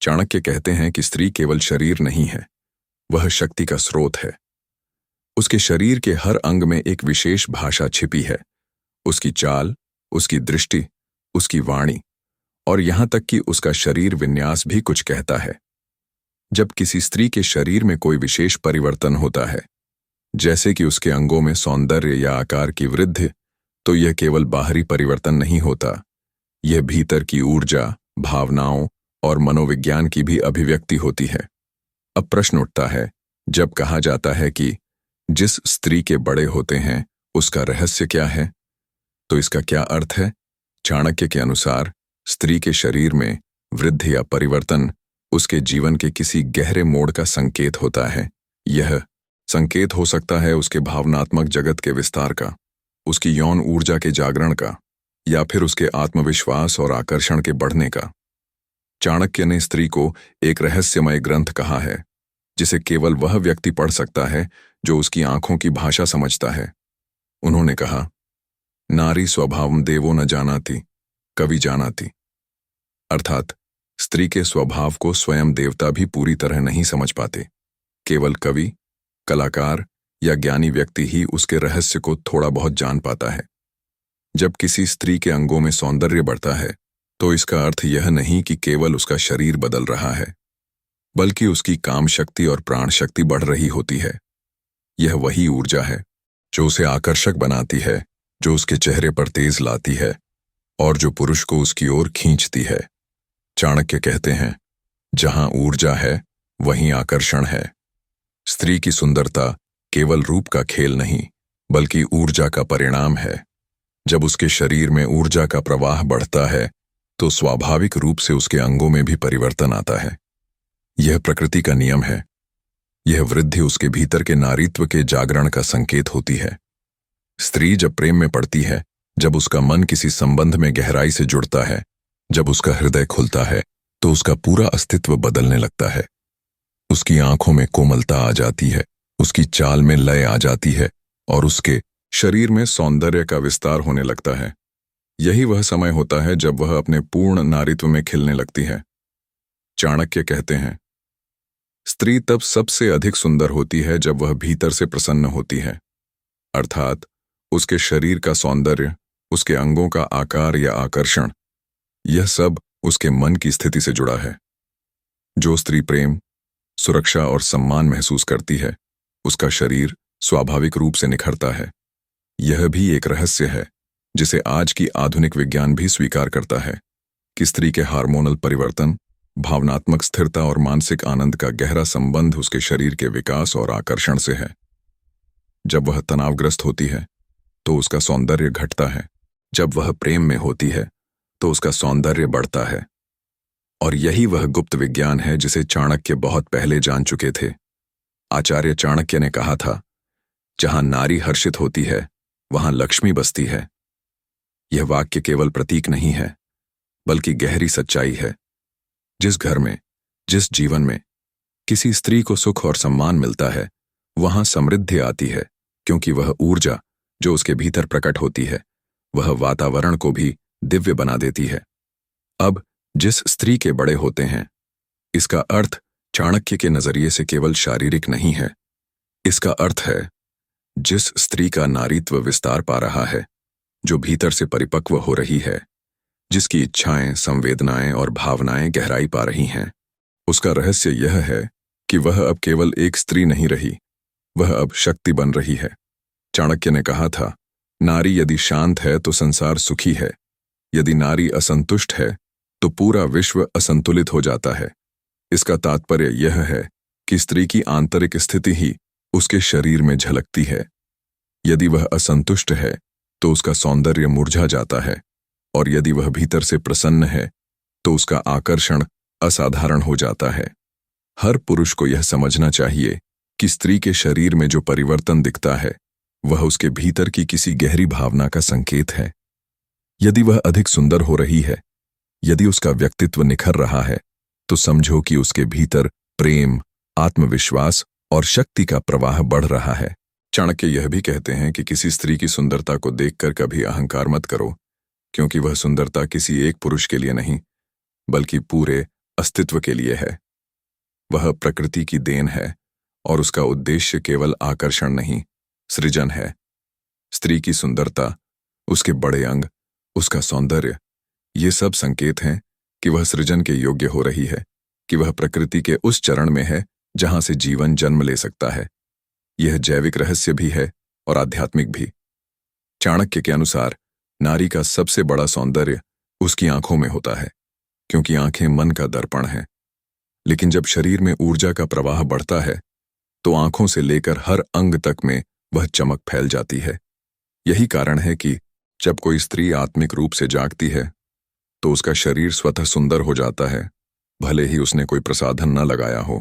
चाणक्य कहते हैं कि स्त्री केवल शरीर नहीं है, वह शक्ति का स्रोत है। उसके शरीर के हर अंग में एक विशेष भाषा छिपी है। उसकी चाल, उसकी दृष्टि, उसकी वाणी और यहां तक कि उसका शरीर विन्यास भी कुछ कहता है। जब किसी स्त्री के शरीर में कोई विशेष परिवर्तन होता है, जैसे कि उसके अंगों में सौंदर्य या आकार की वृद्धि, तो यह केवल बाहरी परिवर्तन नहीं होता, यह भीतर की ऊर्जा, भावनाओं और मनोविज्ञान की भी अभिव्यक्ति होती है। अब प्रश्न उठता है, जब कहा जाता है कि जिस स्त्री के बड़े होते हैं उसका रहस्य क्या है, तो इसका क्या अर्थ है? चाणक्य के अनुसार स्त्री के शरीर में वृद्धि या परिवर्तन उसके जीवन के किसी गहरे मोड़ का संकेत होता है। यह संकेत हो सकता है उसके भावनात्मक जगत के विस्तार का, उसकी यौन ऊर्जा के जागरण का, या फिर उसके आत्मविश्वास और आकर्षण के बढ़ने का। चाणक्य ने स्त्री को एक रहस्यमय ग्रंथ कहा है, जिसे केवल वह व्यक्ति पढ़ सकता है जो उसकी आंखों की भाषा समझता है। उन्होंने कहा, नारी स्वभावम देवो न जानाति, कवि जानाति। अर्थात स्त्री के स्वभाव को स्वयं देवता भी पूरी तरह नहीं समझ पाते, केवल कवि, कलाकार या ज्ञानी व्यक्ति ही उसके रहस्य को थोड़ा बहुत जान पाता है। जब किसी स्त्री के अंगों में सौंदर्य बढ़ता है, तो इसका अर्थ यह नहीं कि केवल उसका शरीर बदल रहा है, बल्कि उसकी काम शक्ति और प्राण शक्ति बढ़ रही होती है। यह वही ऊर्जा है जो उसे आकर्षक बनाती है, जो उसके चेहरे पर तेज लाती है और जो पुरुष को उसकी ओर खींचती है। चाणक्य कहते हैं, जहां ऊर्जा है वहीं आकर्षण है। स्त्री की सुंदरता केवल रूप का खेल नहीं, बल्कि ऊर्जा का परिणाम है। जब उसके शरीर में ऊर्जा का प्रवाह बढ़ता है, तो स्वाभाविक रूप से उसके अंगों में भी परिवर्तन आता है। यह प्रकृति का नियम है। यह वृद्धि उसके भीतर के नारीत्व के जागरण का संकेत होती है। स्त्री जब प्रेम में पड़ती है, जब उसका मन किसी संबंध में गहराई से जुड़ता है, जब उसका हृदय खुलता है, तो उसका पूरा अस्तित्व बदलने लगता है। उसकी आंखों में कोमलता आ जाती है, उसकी चाल में लय आ जाती है और उसके शरीर में सौंदर्य का विस्तार होने लगता है। यही वह समय होता है जब वह अपने पूर्ण नारीत्व में खिलने लगती है। चाणक्य कहते हैं, स्त्री तब सबसे अधिक सुंदर होती है जब वह भीतर से प्रसन्न होती है। अर्थात उसके शरीर का सौंदर्य, उसके अंगों का आकार या आकर्षण, यह सब उसके मन की स्थिति से जुड़ा है। जो स्त्री प्रेम, सुरक्षा और सम्मान महसूस करती है, उसका शरीर स्वाभाविक रूप से निखरता है। यह भी एक रहस्य है जिसे आज की आधुनिक विज्ञान भी स्वीकार करता है कि स्त्री के हार्मोनल परिवर्तन, भावनात्मक स्थिरता और मानसिक आनंद का गहरा संबंध उसके शरीर के विकास और आकर्षण से है। जब वह तनावग्रस्त होती है, तो उसका सौंदर्य घटता है। जब वह प्रेम में होती है, तो उसका सौंदर्य बढ़ता है। और यही वह गुप्त विज्ञान है जिसे चाणक्य बहुत पहले जान चुके थे। आचार्य चाणक्य ने कहा था, जहां नारी हर्षित होती है, वहां लक्ष्मी बसती है। यह वाक्य केवल प्रतीक नहीं है, बल्कि गहरी सच्चाई है। जिस घर में, जिस जीवन में किसी स्त्री को सुख और सम्मान मिलता है, वहां समृद्धि आती है, क्योंकि वह ऊर्जा जो उसके भीतर प्रकट होती है, वह वातावरण को भी दिव्य बना देती है। अब जिस स्त्री के बड़े होते हैं, इसका अर्थ चाणक्य के नजरिए से केवल शारीरिक नहीं है। इसका अर्थ है, जिस स्त्री का नारीत्व विस्तार पा रहा है, जो भीतर से परिपक्व हो रही है, जिसकी इच्छाएं, संवेदनाएं और भावनाएं गहराई पा रही हैं, उसका रहस्य यह है कि वह अब केवल एक स्त्री नहीं रही, वह अब शक्ति बन रही है। चाणक्य ने कहा था, नारी यदि शांत है तो संसार सुखी है, यदि नारी असंतुष्ट है तो पूरा विश्व असंतुलित हो जाता है। इसका तात्पर्य यह है कि स्त्री की आंतरिक स्थिति ही उसके शरीर में झलकती है। यदि वह असंतुष्ट है तो उसका सौंदर्य मुरझा जाता है, और यदि वह भीतर से प्रसन्न है तो उसका आकर्षण असाधारण हो जाता है। हर पुरुष को यह समझना चाहिए कि स्त्री के शरीर में जो परिवर्तन दिखता है, वह उसके भीतर की किसी गहरी भावना का संकेत है। यदि वह अधिक सुंदर हो रही है, यदि उसका व्यक्तित्व निखर रहा है, तो समझो कि उसके भीतर प्रेम, आत्मविश्वास और शक्ति का प्रवाह बढ़ रहा है। चाणक्य यह भी कहते हैं कि किसी स्त्री की सुंदरता को देखकर कभी अहंकार मत करो, क्योंकि वह सुंदरता किसी एक पुरुष के लिए नहीं, बल्कि पूरे अस्तित्व के लिए है। वह प्रकृति की देन है और उसका उद्देश्य केवल आकर्षण नहीं, सृजन है। स्त्री की सुंदरता, उसके बड़े अंग, उसका सौंदर्य, ये सब संकेत हैं कि वह सृजन के योग्य हो रही है, कि वह प्रकृति के उस चरण में है जहां से जीवन जन्म ले सकता है। यह जैविक रहस्य भी है और आध्यात्मिक भी। चाणक्य के अनुसार नारी का सबसे बड़ा सौंदर्य उसकी आंखों में होता है, क्योंकि आंखें मन का दर्पण हैं। लेकिन जब शरीर में ऊर्जा का प्रवाह बढ़ता है, तो आंखों से लेकर हर अंग तक में वह चमक फैल जाती है। यही कारण है कि जब कोई स्त्री आत्मिक रूप से जागती है, तो उसका शरीर स्वतः सुंदर हो जाता है, भले ही उसने कोई प्रसाधन न लगाया हो।